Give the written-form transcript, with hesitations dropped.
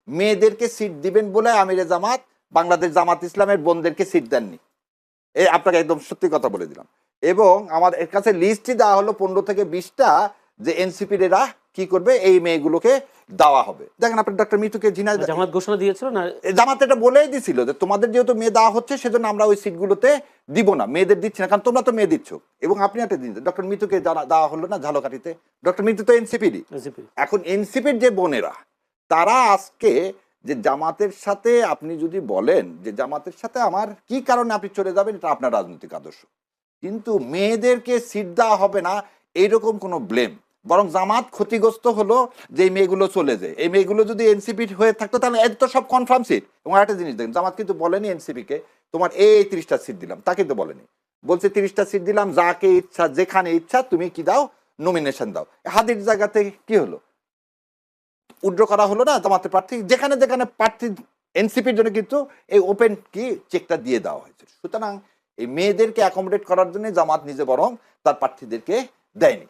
মেয়েদেরকে সিট দিবেন বলে আমিরে জামাত বাংলাদেশ জামাত ইসলামের বোনদেরকে সিট দেননি। আপনাকে একদম সত্যি কথা বলে দিলাম। এবং আমার এর কাছে লিস্টই দেওয়া হলো 15 থেকে 20টা যে এনসিপির এরা কি করবে এই মেয়েগুলোকে দেওয়া হবে। দেখেন আপনি ডক্টর মিতুকে জামাত ঘোষণা দিয়েছিল না, জামাত এটা বলেই দিছিল যে তোমাদের যেহেতু মেয়ে দেওয়া হচ্ছে সেজন্য আমরা ওই সিটগুলোতে দিব না, মেয়েদের দিচ্ছি না, কারণ তোমরা তো মেয়ে দিচ্ছ। এবং আপনি একটা দিন ডক্টর মিতুকে দেওয়া হলো না ঝালকাঠিতে, ডক্টর মিতু তো এনসিপিরই। এখন এনসিপির যে বোনেরা তারা আজকে যে জামাতের সাথে, আপনি যদি বলেন যে জামাতের সাথে আমার কি কারণে আপনি চলে যাবেন, এটা আপনার রাজনৈতিক আদর্শ, কিন্তু মেয়েদেরকে সিট দেওয়া হবে না এইরকম কোনো ব্লেম, বরং জামাত ক্ষতিগ্রস্ত হলো যে এই মেয়েগুলো চলে যায়। এই মেয়েগুলো যদি এনসিপি হয়ে থাকতো তাহলে এত সব কনফার্ম সিট। এবং একটা জিনিস দেখেন, জামাত কিন্তু বলেনি এনসিপিকে তোমার এই 30টা সিট দিলাম, তা কিন্তু বলেনি, বলছে 30টা সিট দিলাম, যাকে ইচ্ছা যেখানে ইচ্ছা তুমি কি দাও, নমিনেশন দাও। হাদির জায়গাতে কি হলো, উইথড্র করা হলো না জামাতের প্রার্থী, যেখানে যেখানে প্রার্থী এনসিপির জন্য কিন্তু এই ওপেন কি চেকটা দিয়ে দেওয়া হয়েছে। সুতরাং এই মেয়েদেরকে অ্যাকোমোডেট করার জন্য জামাত নিজে বরং তার প্রার্থীদেরকে দেয়নি।